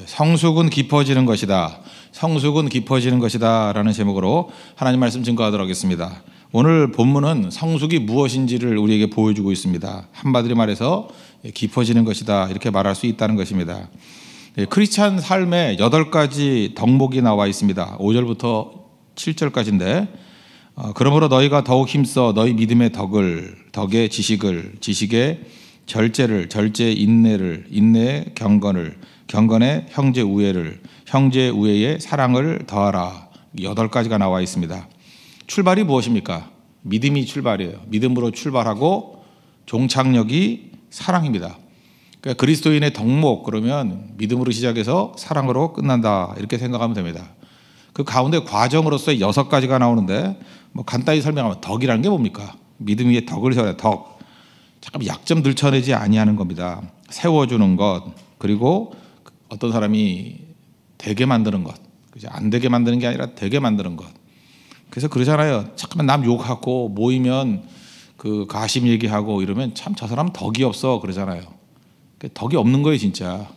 성숙은 깊어지는 것이다. 성숙은 깊어지는 것이다 라는 제목으로 하나님 말씀 증거하도록 하겠습니다. 오늘 본문은 성숙이 무엇인지를 우리에게 보여주고 있습니다. 한마디로 말해서 깊어지는 것이다 이렇게 말할 수 있다는 것입니다. 크리스찬 삶에 8가지 덕목이 나와 있습니다. 5절부터 7절까지인데 그러므로 너희가 더욱 힘써 너희 믿음의 덕의 지식의 절제를, 절제의 인내를, 인내의 경건의 형제 우애에 사랑을 더하라. 8가지가 나와 있습니다. 출발이 무엇입니까? 믿음이 출발이에요. 믿음으로 출발하고 종착역이 사랑입니다. 그러니까 그리스도인의 덕목 그러면 믿음으로 시작해서 사랑으로 끝난다 이렇게 생각하면 됩니다. 그 가운데 과정으로서 6가지가 나오는데 간단히 설명하면 덕이라는 게 뭡니까? 믿음 위에 덕을 세워야 덕. 잠깐 약점 들춰내지 아니하는 겁니다. 세워주는 것, 그리고 어떤 사람이 되게 만드는 것, 안 되게 만드는 게 아니라 되게 만드는 것. 그래서 그러잖아요. 잠깐만 남 욕하고 모이면 그 가심 얘기하고 이러면 참 저 사람 덕이 없어 그러잖아요. 덕이 없는 거예요, 진짜.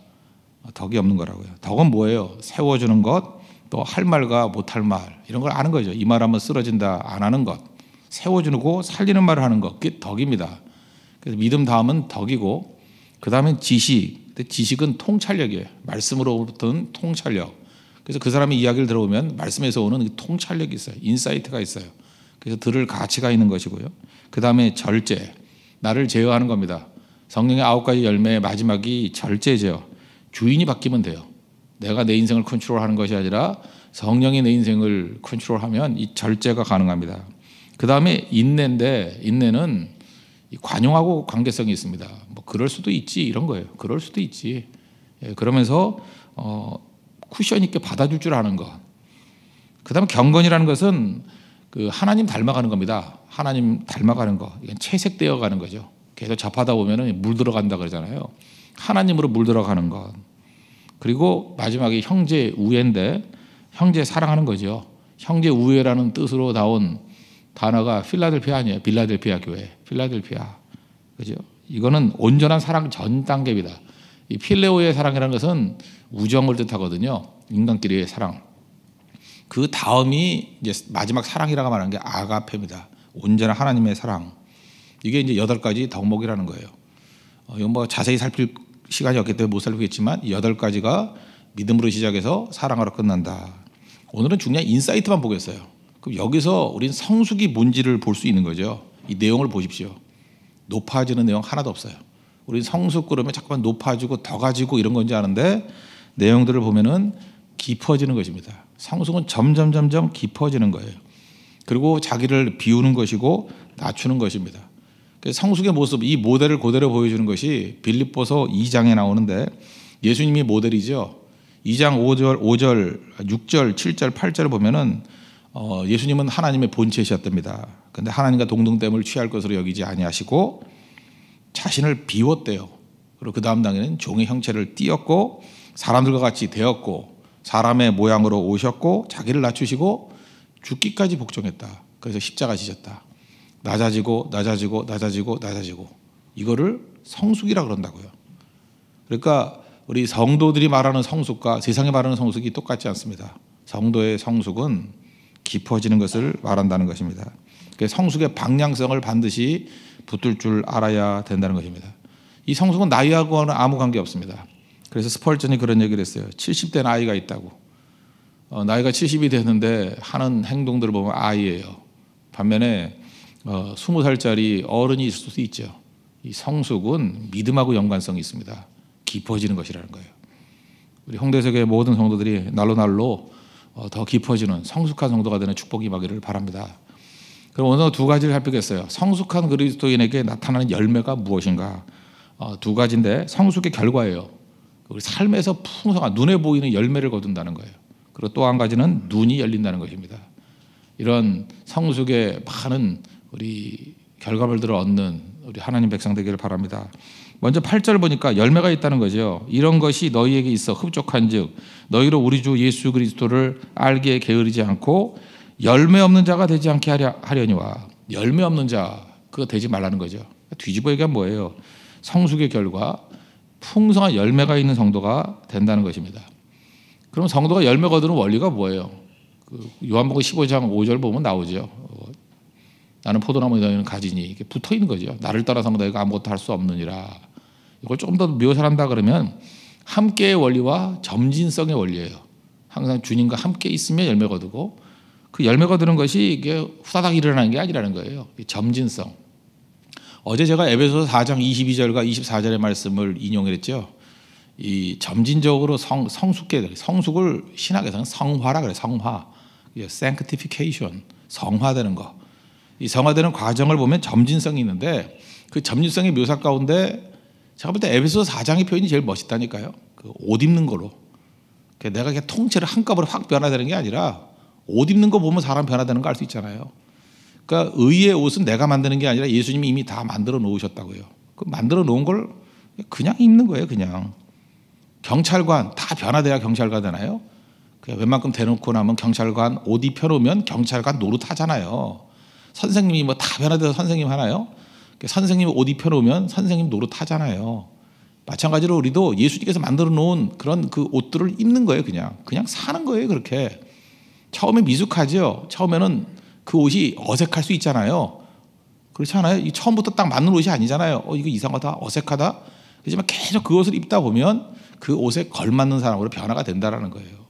덕이 없는 거라고요. 덕은 뭐예요? 세워주는 것, 또 할 말과 못할 말 이런 걸 아는 거죠. 이 말하면 쓰러진다 안 하는 것, 세워주고 살리는 말을 하는 것, 그게 덕입니다. 그래서 믿음 다음은 덕이고 그 다음엔 지식. 근데 지식은 통찰력이에요. 말씀으로부터는 통찰력. 그래서 그 사람의 이야기를 들어보면 말씀에서 오는 통찰력이 있어요. 인사이트가 있어요. 그래서 들을 가치가 있는 것이고요. 그 다음에 절제. 나를 제어하는 겁니다. 성령의 9가지 열매의 마지막이 절제제요. 주인이 바뀌면 돼요. 내가 내 인생을 컨트롤하는 것이 아니라 성령이 내 인생을 컨트롤하면 이 절제가 가능합니다. 그 다음에 인내인데 인내는 관용하고 관계성이 있습니다. 그럴 수도 있지 이런 거예요. 그럴 수도 있지. 그러면서 쿠션 있게 받아줄 줄 아는 것. 그 다음에 경건이라는 것은 그 하나님 닮아가는 겁니다. 하나님 닮아가는 거. 이건 채색되어 가는 거죠. 계속 접하다 보면 물 들어간다 그러잖아요. 하나님으로 물 들어가는 것. 그리고 마지막에 형제 우애인데 형제 사랑하는 거죠. 형제 우애라는 뜻으로 나온 단어가 필라델피아 아니에요. 빌라델피아 교회. 필라델피아. 그죠? 이거는 온전한 사랑 전 단계입니다. 이 필레오의 사랑이라는 것은 우정을 뜻하거든요. 인간끼리의 사랑. 그 다음이 이제 마지막 사랑이라고 말하는 게 아가페입니다. 온전한 하나님의 사랑. 이게 이제 8가지 덕목이라는 거예요. 이건 자세히 살필 시간이 없기 때문에 못 살피겠지만 8가지가 믿음으로 시작해서 사랑으로 끝난다. 오늘은 중요한 인사이트만 보겠어요. 그럼 여기서 우리는 성숙이 뭔지를 볼 수 있는 거죠. 이 내용을 보십시오. 높아지는 내용 하나도 없어요. 우리는 성숙 그러면 자꾸만 높아지고 더 가지고 이런 건지 아는데 내용들을 보면은 깊어지는 것입니다. 성숙은 점점 깊어지는 거예요. 그리고 자기를 비우는 것이고 낮추는 것입니다. 성숙의 모습, 이 모델을 그대로 보여주는 것이 빌립보서 2장에 나오는데 예수님이 모델이죠. 2장 5절, 6절, 7절, 8절을 보면은 예수님은 하나님의 본체이셨답니다. 그런데 하나님과 동등됨을 취할 것으로 여기지 아니하시고 자신을 비웠대요. 그리고 그 다음 단계는 종의 형체를 띠었고 사람들과 같이 되었고 사람의 모양으로 오셨고 자기를 낮추시고 죽기까지 복종했다. 그래서 십자가 지셨다. 낮아지고 이거를 성숙이라 그런다고요. 그러니까 우리 성도들이 말하는 성숙과 세상이 말하는 성숙이 똑같지 않습니다. 성도의 성숙은 깊어지는 것을 말한다는 것입니다. 성숙의 방향성을 반드시 붙들 줄 알아야 된다는 것입니다. 이 성숙은 나이하고는 아무 관계 없습니다. 그래서 스펄전이 그런 얘기를 했어요. 70된 아이가 있다고. 나이가 70이 됐는데 하는 행동들을 보면 아이예요. 반면에 20살짜리 어른이 있을 수도 있죠. 이 성숙은 믿음하고 연관성이 있습니다. 깊어지는 것이라는 거예요. 우리 홍대석의 모든 성도들이 날로 더 깊어지는 성숙한 성도가 되는 축복이 임하기를 바랍니다. 그럼 오늘 2가지를 살피겠어요. 성숙한 그리스도인에게 나타나는 열매가 무엇인가? 2가지인데 성숙의 결과예요. 우리 삶에서 풍성한 눈에 보이는 열매를 거둔다는 거예요. 그리고 또 한 가지는 눈이 열린다는 것입니다. 이런 성숙의 많은 우리 결과물들을 얻는 우리 하나님 백성 되기를 바랍니다. 먼저 8절 보니까 열매가 있다는 거죠. 이런 것이 너희에게 있어 흡족한즉 너희로 우리 주 예수 그리스도를 알기에 게으르지 않고 열매 없는 자가 되지 않게 하려니와. 열매 없는 자 그거 되지 말라는 거죠. 뒤집어 얘기하면 뭐예요? 성숙의 결과 풍성한 열매가 있는 성도가 된다는 것입니다. 그럼 성도가 열매 거두는 원리가 뭐예요? 요한복음 15장 5절 보면 나오죠. 나는 포도나무 너희는 가지니 이게 붙어 있는 거죠. 나를 떠나서는 너희가 아무것도 할 수 없느니라. 이걸 조금 더 묘사한다 그러면 함께의 원리와 점진성의 원리예요. 항상 주님과 함께 있으면 열매 거두고 그 열매 거두는 것이 이게 후다닥 일어나는 게 아니라는 거예요. 점진성. 어제 제가 에베소서 4장 22절과 24절의 말씀을 인용했죠. 이 점진적으로 성숙을 신학에서는 성화라 그래요. 성화, sanctification, 성화되는 거. 이 성화되는 과정을 보면 점진성이 있는데 그 점진성의 묘사 가운데 제가 볼 때 에베소서 4장의 표현이 제일 멋있다니까요. 그 옷 입는 거로. 내가 그냥 통째로 한꺼번에 확 변화되는 게 아니라 옷 입는 거 보면 사람 변화되는 거 알 수 있잖아요. 그러니까 의의 옷은 내가 만드는 게 아니라 예수님이 이미 다 만들어 놓으셨다고요. 그 만들어 놓은 걸 그냥 입는 거예요. 그냥. 경찰관 다 변화돼야 경찰관 되나요? 그냥 웬만큼 대놓고 나면 경찰관 옷 입혀놓으면 경찰관 노릇하잖아요. 선생님이 뭐 다 변화돼서 선생님 하나요? 선생님 옷 입혀놓으면 선생님 노릇하잖아요. 마찬가지로 우리도 예수님께서 만들어 놓은 그런 그 옷들을 입는 거예요. 그냥 사는 거예요. 그렇게. 처음에 미숙하죠. 처음에는 그 옷이 어색할 수 있잖아요. 그렇지 않아요? 처음부터 딱 맞는 옷이 아니잖아요. 이거 이상하다, 어색하다. 그렇지만 계속 그 옷을 입다 보면 그 옷에 걸맞는 사람으로 변화가 된다는 거예요.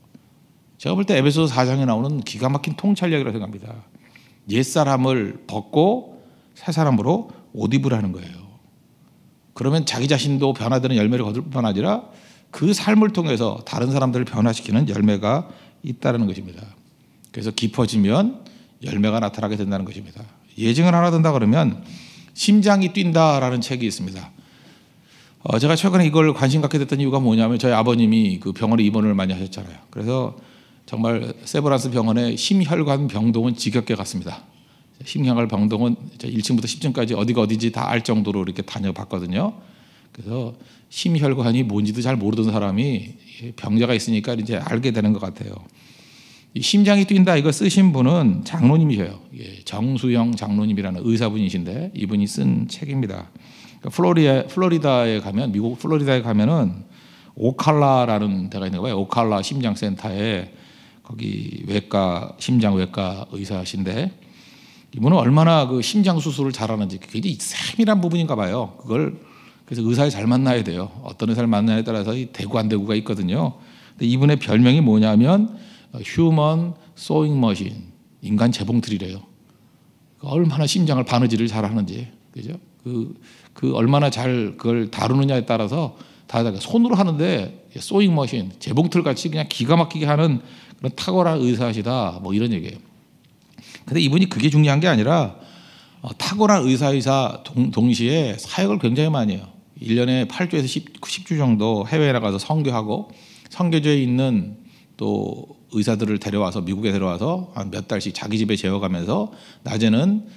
제가 볼 때 에베소서 4장에 나오는 기가 막힌 통찰력이라고 생각합니다. 옛사람을 벗고 새 사람으로 옷 입으라는 거예요. 그러면 자기 자신도 변화되는 열매를 거둘 뿐만 아니라 그 삶을 통해서 다른 사람들을 변화시키는 열매가 있다는 것입니다. 그래서 깊어지면 열매가 나타나게 된다는 것입니다. 예증을 하나 든다 그러면 심장이 뛴다라는 책이 있습니다. 제가 최근에 이걸 관심 갖게 됐던 이유가 뭐냐면 저희 아버님이 그 병원에 입원을 많이 하셨잖아요. 그래서 정말 세브란스 병원의 심혈관 병동은 지겹게 갔습니다. 심혈관 병동은 1층부터 10층까지 어디가 어디인지 다 알 정도로 이렇게 다녀봤거든요. 그래서 심혈관이 뭔지도 잘 모르던 사람이 병자가 있으니까 이제 알게 되는 것 같아요. 이 심장이 뛴다 이거 쓰신 분은 장로님이셔요. 정수영 장로님이라는 의사분이신데 이분이 쓴 책입니다. 플로리다에 가면 미국 플로리다에 가면은 오칼라라는 데가 있는 거예요. 오칼라 심장센터에 거기 심장외과 의사신데 이분은 얼마나 그 심장 수술을 잘하는지 굉장히 세밀한 부분인가 봐요. 그걸 그래서 의사를 잘 만나야 돼요. 어떤 의사를 만나냐에 따라서 대구 안 대구가 있거든요. 근데 이분의 별명이 뭐냐면 휴먼 소잉 머신, 인간 재봉틀이래요. 얼마나 심장을 바느질을 잘하는지, 그죠? 그 얼마나 잘 그걸 다루느냐에 따라서 다 손으로 하는데 소잉 머신, 재봉틀 같이 그냥 기가 막히게 하는 그런 탁월한 의사시다. 뭐 이런 얘기예요. 근데 이분이 그게 중요한 게 아니라 탁월한 의사이사 동시에 사역을 굉장히 많이 해요. 1년에 8주에서 10주 정도 해외에 나가서 선교하고 선교지에 있는 또 의사들을 데려와서 미국에 데려와서 한 몇 달씩 자기 집에 재워가면서 낮에는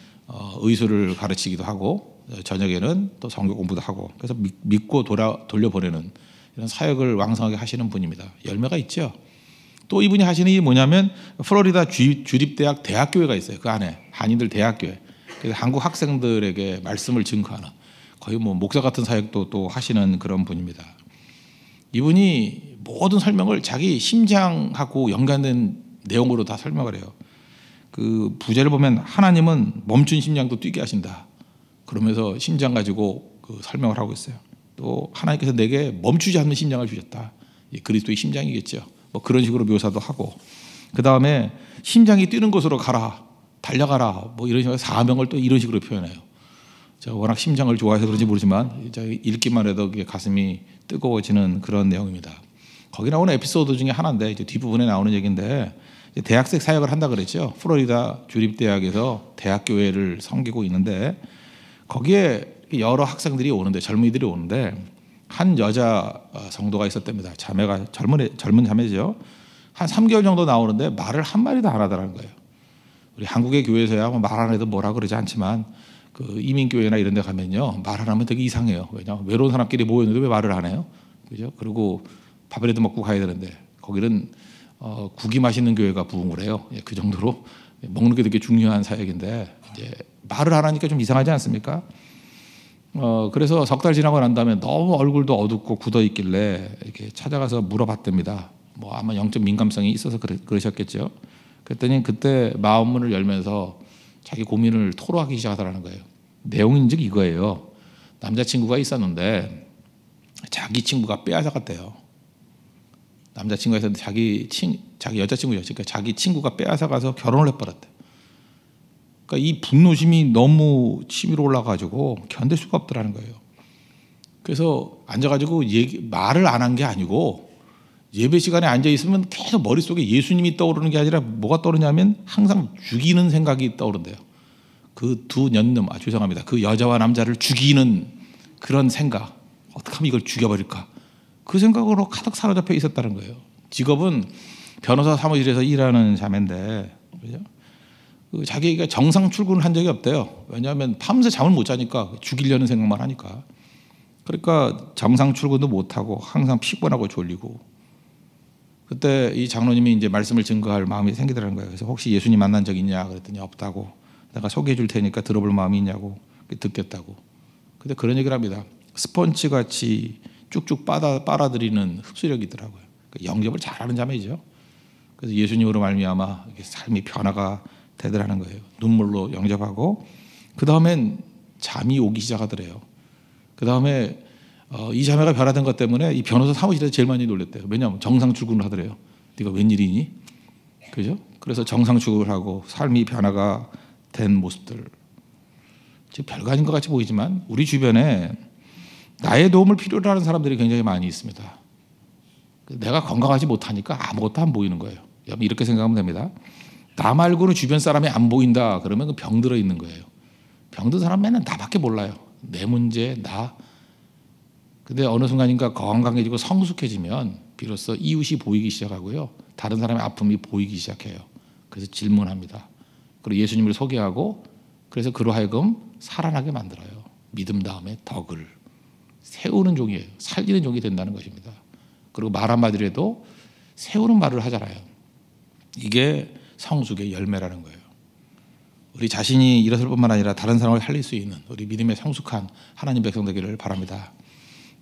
의술을 가르치기도 하고 저녁에는 또 선교 공부도 하고 그래서 믿고 돌려보내는 이런 사역을 왕성하게 하시는 분입니다. 열매가 있죠. 또 이분이 하시는 일이 뭐냐면 플로리다 주립대학 대학교회가 있어요. 그 안에 한인들 대학교회. 그래서 한국 학생들에게 말씀을 증거하는 거의 뭐 목사 같은 사역도 또 하시는 그런 분입니다. 이분이 모든 설명을 자기 심장하고 연관된 내용으로 다 설명을 해요. 그 부제를 보면 하나님은 멈춘 심장도 뛰게 하신다. 그러면서 심장 가지고 그 설명을 하고 있어요. 또 하나님께서 내게 멈추지 않는 심장을 주셨다. 그리스도의 심장이겠죠. 뭐 그런 식으로 묘사도 하고 그 다음에 심장이 뛰는 곳으로 가라, 달려가라, 뭐 이런 식으로 사명을 또 이런 식으로 표현해요. 제가 워낙 심장을 좋아해서 그런지 모르지만 읽기만 해도 가슴이 뜨거워지는 그런 내용입니다. 거기 나오는 에피소드 중에 하나인데 이제 뒷부분에 나오는 얘기인데 대학생 사역을 한다 그랬죠. 플로리다 주립대학에서 대학교회를 섬기고 있는데 거기에 여러 학생들이 오는데 젊은이들이 오는데 한 여자 성도가 있었답니다. 자매가 젊은 자매죠. 한 3개월 정도 나오는데 말을 한 마디도 안 하더라는 거예요. 우리 한국의 교회에서야 말 안 해도 뭐라 그러지 않지만 그 이민교회나 이런 데 가면요. 말 안 하면 되게 이상해요. 왜냐하면 외로운 사람끼리 모였는데 왜 말을 안 해요? 그죠? 그리고 밥이라도 먹고 가야 되는데 거기는 국이 맛있는 교회가 부흥을 해요. 그 정도로 먹는 게 되게 중요한 사역인데 이제 말을 안 하니까 좀 이상하지 않습니까? 그래서 석 달 지나고 난 다음에 너무 얼굴도 어둡고 굳어 있길래 이렇게 찾아가서 물어봤답니다. 뭐 아마 영적 민감성이 있어서 그러셨겠죠. 그랬더니 그때 마음문을 열면서 자기 고민을 토로하기 시작하더라는 거예요. 내용인 즉 이거예요. 남자친구가 있었는데 자기 친구가 빼앗아갔대요. 남자친구가 있었는데 자기 여자친구였으니까 그러니까 자기 친구가 빼앗아가서 결혼을 해버렸대. 그러니까 이 분노심이 너무 치밀어 올라가지고 견딜 수가 없더라는 거예요. 그래서 앉아가지고 말을 안 한 게 아니고 예배 시간에 앉아 있으면 계속 머릿속에 예수님이 떠오르는 게 아니라 뭐가 떠오르냐면 항상 죽이는 생각이 떠오른대요. 그 두 년놈, 죄송합니다. 그 여자와 남자를 죽이는 그런 생각. 어떻게 하면 이걸 죽여버릴까? 그 생각으로 가득 사로잡혀 있었다는 거예요. 직업은 변호사 사무실에서 일하는 자매인데, 그죠? 자기가 정상 출근을 한 적이 없대요. 왜냐하면 밤새 잠을 못 자니까 죽이려는 생각만 하니까. 그러니까 정상 출근도 못 하고 항상 피곤하고 졸리고. 그때 이 장로님이 이제 말씀을 증거할 마음이 생기더라는 거예요. 그래서 혹시 예수님 만난 적 있냐 그랬더니 없다고. 내가 소개해 줄 테니까 들어볼 마음이 있냐고. 듣겠다고. 근데 그런 얘기를 합니다. 스펀지 같이 쭉쭉 빨아들이는 흡수력이 있더라고요. 영접을 잘하는 자매죠. 그래서 예수님으로 말미암아 삶이 변화가 되더라는 거예요. 눈물로 영접하고 그 다음엔 잠이 오기 시작하더래요. 그 다음에 이 자매가 변화된 것 때문에 이 변호사 사무실에서 제일 많이 놀랬대요. 왜냐하면 정상 출근을 하더래요. 네가 웬일이니? 그죠? 그래서 정상 출근을 하고 삶이 변화가 된 모습들. 지금 별거 아닌 것 같이 보이지만 우리 주변에 나의 도움을 필요로 하는 사람들이 굉장히 많이 있습니다. 내가 건강하지 못하니까 아무것도 안 보이는 거예요. 이렇게 생각하면 됩니다. 나 말고는 주변 사람이 안 보인다 그러면 병들어 있는 거예요. 병든 사람 맨날 나밖에 몰라요. 내 문제, 나. 근데 어느 순간인가 건강해지고 성숙해지면 비로소 이웃이 보이기 시작하고요. 다른 사람의 아픔이 보이기 시작해요. 그래서 질문합니다. 그리고 예수님을 소개하고 그래서 그로 하여금 살아나게 만들어요. 믿음 다음에 덕을 세우는 종이에요. 살리는 종이 된다는 것입니다. 그리고 말 한마디로 해도 세우는 말을 하잖아요. 이게 성숙의 열매라는 거예요. 우리 자신이 일어설 뿐만 아니라 다른 사람을 살릴 수 있는 우리 믿음의 성숙한 하나님 백성 되기를 바랍니다.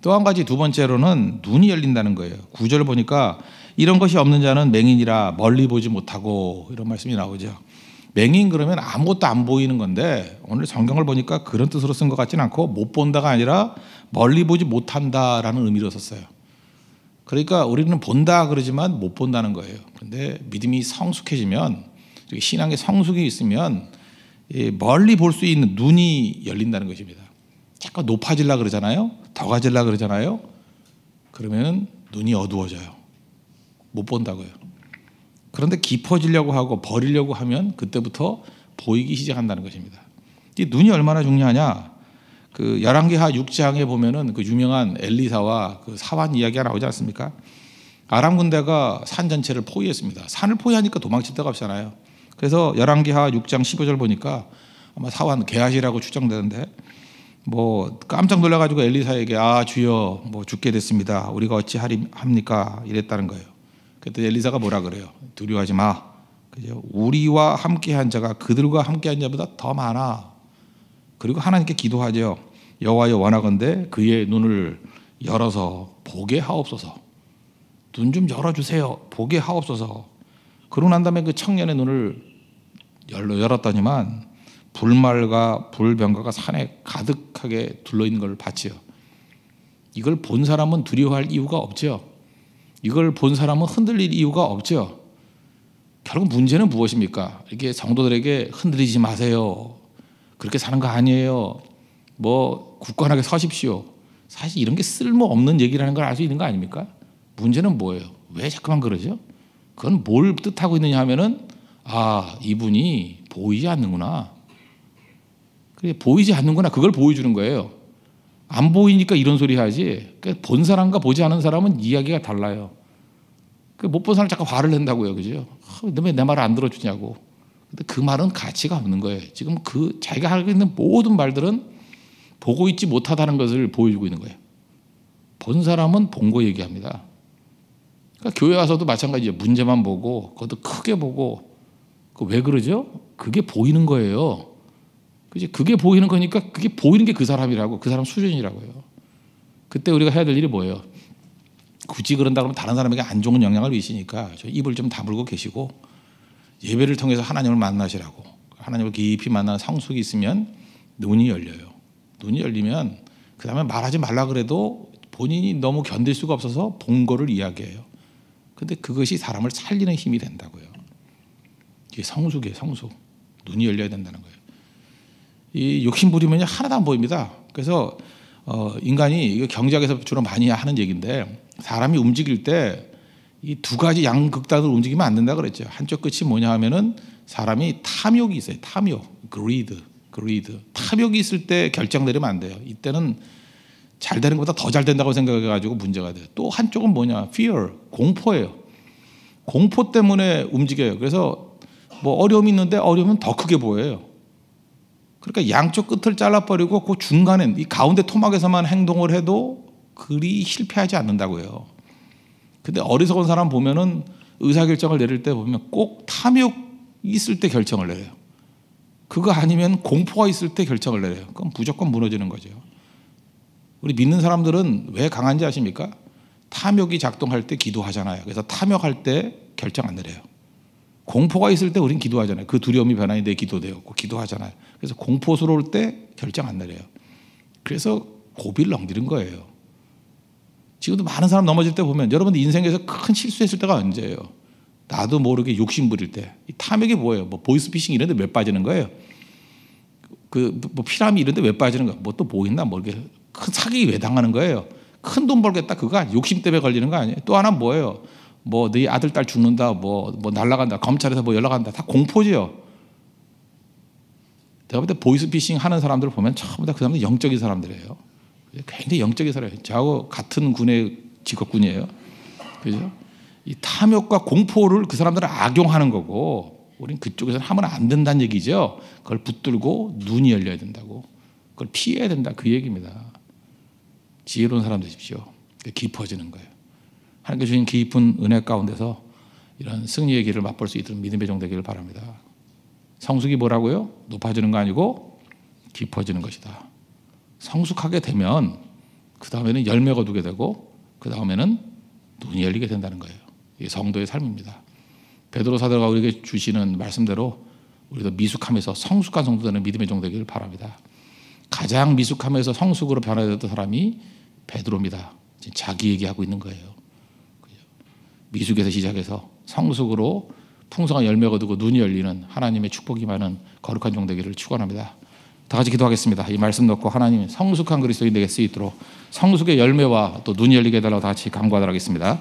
또 한 가지 두 번째로는 눈이 열린다는 거예요. 9절을 보니까 이런 것이 없는 자는 맹인이라 멀리 보지 못하고 이런 말씀이 나오죠. 맹인 그러면 아무것도 안 보이는 건데 오늘 성경을 보니까 그런 뜻으로 쓴 것 같지는 않고 못 본다가 아니라 멀리 보지 못한다라는 의미로 썼어요. 그러니까 우리는 본다 그러지만 못 본다는 거예요. 그런데 믿음이 성숙해지면 신앙의 성숙이 있으면 멀리 볼 수 있는 눈이 열린다는 것입니다. 자꾸 높아지려고 그러잖아요. 더 가지려고 그러잖아요. 그러면 눈이 어두워져요. 못 본다고요. 그런데 깊어지려고 하고 버리려고 하면 그때부터 보이기 시작한다는 것입니다. 이 눈이 얼마나 중요하냐? 그 열왕기하 6장에 보면은 그 유명한 엘리사와 그 사환 이야기가 나오지 않습니까? 아람 군대가 산 전체를 포위했습니다. 산을 포위하니까 도망칠 데가 없잖아요. 그래서 열왕기하 6장 15절 보니까 아마 사환 게하시라고 추정되는데 뭐 깜짝 놀라가지고 엘리사에게 주여 뭐 죽게 됐습니다. 우리가 어찌 합니까? 이랬다는 거예요. 그때 엘리사가 뭐라 그래요? 두려워하지 마. 그죠? 우리와 함께한 자가 그들과 함께한 자보다 더 많아. 그리고 하나님께 기도하죠. 여호와여 원하건대 그의 눈을 열어서 보게 하옵소서. 눈 좀 열어주세요. 보게 하옵소서. 그러고 난 다음에 그 청년의 눈을 열었더니만 불말과 불병가가 산에 가득하게 둘러있는 걸 봤지요. 이걸 본 사람은 두려워할 이유가 없죠. 이걸 본 사람은 흔들릴 이유가 없죠. 결국 문제는 무엇입니까? 이렇게 성도들에게 흔들리지 마세요. 그렇게 사는 거 아니에요. 뭐 굳건하게 서십시오. 사실 이런 게 쓸모없는 얘기라는 걸 알 수 있는 거 아닙니까? 문제는 뭐예요? 왜 자꾸만 그러죠? 그건 뭘 뜻하고 있느냐 하면은 이분이 보이지 않는구나. 그래 보이지 않는구나. 그걸 보여주는 거예요. 안 보이니까 이런 소리 하지. 본 사람과 보지 않은 사람은 이야기가 달라요. 못 본 사람 자꾸 화를 낸다고요, 그죠? 너 왜 내 말을 안 들어주냐고. 근데 그 말은 가치가 없는 거예요. 지금 그 자기가 하고 있는 모든 말들은 보고 있지 못하다는 것을 보여주고 있는 거예요. 본 사람은 본 거 얘기합니다. 그러니까 교회 와서도 마찬가지예요. 문제만 보고 그것도 크게 보고 왜 그러죠? 그게 보이는 거예요. 그지? 그게 보이는 거니까 그게 보이는 게 그 사람이라고, 그 사람 수준이라고요. 그때 우리가 해야 될 일이 뭐예요? 굳이 그런다 그러면 다른 사람에게 안 좋은 영향을 미치니까 입을 좀 다물고 계시고 예배를 통해서 하나님을 만나시라고. 하나님을 깊이 만나는 성숙이 있으면 눈이 열려요. 눈이 열리면 그 다음에 말하지 말라 그래도 본인이 너무 견딜 수가 없어서 본 거를 이야기해요. 근데 그것이 사람을 살리는 힘이 된다고요. 이게 성숙이에요. 성숙. 눈이 열려야 된다는 거예요. 이 욕심 부리면 하나도 안 보입니다. 그래서 인간이 경제학에서 주로 많이 하는 얘기인데 사람이 움직일 때 이 두 가지 양극단으로 움직이면 안 된다 그랬죠. 한쪽 끝이 뭐냐 하면은 사람이 탐욕이 있어요. 탐욕, greed. 탐욕이 있을 때 결정 내리면 안 돼요. 이때는 잘 되는 것보다 더 잘 된다고 생각해가지고 문제가 돼요. 또 한쪽은 뭐냐, fear, 공포예요. 공포 때문에 움직여요. 그래서 뭐 어려움이 있는데 어려움은 더 크게 보여요. 그러니까 양쪽 끝을 잘라버리고 그 중간에 이 가운데 토막에서만 행동을 해도 그리 실패하지 않는다고요. 근데 어리석은 사람 보면은 의사결정을 내릴 때 보면 꼭 탐욕이 있을 때 결정을 내려요. 그거 아니면 공포가 있을 때 결정을 내려요. 그럼 무조건 무너지는 거죠. 우리 믿는 사람들은 왜 강한지 아십니까? 탐욕이 작동할 때 기도하잖아요. 그래서 탐욕할 때 결정 안 내려요. 공포가 있을 때 우린 기도하잖아요. 그 두려움이 변환이 돼 기도되었고 기도하잖아요. 그래서 공포스러울 때 결정 안 내려요. 그래서 고비를 넘기는 거예요. 지금도 많은 사람 넘어질 때 보면 여러분들 인생에서 큰 실수했을 때가 언제예요? 나도 모르게 욕심 부릴 때. 이 탐욕이 뭐예요? 뭐 보이스피싱 이런 데 왜 빠지는 거예요? 그 뭐 피라미 이런 데 왜 빠지는 거예요? 뭐 또 뭐 있나 모르게 큰 사기 왜 당하는 거예요? 큰 돈 벌겠다 그거 아니에요? 욕심 때문에 걸리는 거 아니에요? 또 하나 뭐예요? 뭐 네 아들 딸 죽는다 뭐 날라간다 검찰에서 뭐 연락한다 다 공포지요. 내가 볼 때 보이스피싱 하는 사람들을 보면 전부 다 그 사람들 영적인 사람들이에요. 굉장히 영적인 사람이에요. 저하고 같은 군의 직업군이에요. 그죠? 이 탐욕과 공포를 그 사람들은 악용하는 거고 우린 그쪽에서는 하면 안 된다는 얘기죠. 그걸 붙들고 눈이 열려야 된다고. 그걸 피해야 된다 그 얘기입니다. 지혜로운 사람 되십시오. 깊어지는 거예요. 하나님께 주신 깊은 은혜 가운데서 이런 승리의 길을 맛볼 수 있도록 믿음의 종 되기를 바랍니다. 성숙이 뭐라고요? 높아지는 거 아니고 깊어지는 것이다. 성숙하게 되면 그 다음에는 열매 거두게 되고 그 다음에는 눈이 열리게 된다는 거예요. 이게 성도의 삶입니다. 베드로 사도가 우리에게 주시는 말씀대로 우리도 미숙함에서 성숙한 성도 되는 믿음의 종 되기를 바랍니다. 가장 미숙함에서 성숙으로 변화되었던 사람이 베드로입니다. 자기 얘기하고 있는 거예요. 미숙에서 시작해서 성숙으로 풍성한 열매 거두고 눈이 열리는 하나님의 축복이 많은 거룩한 종 되기를 축원합니다. 다 같이 기도하겠습니다. 이 말씀 넣고 하나님 성숙한 그리스도인 되게 쓰이도록 성숙의 열매와 또 눈이 열리게 해달라고 다 같이 간구하도록 하겠습니다.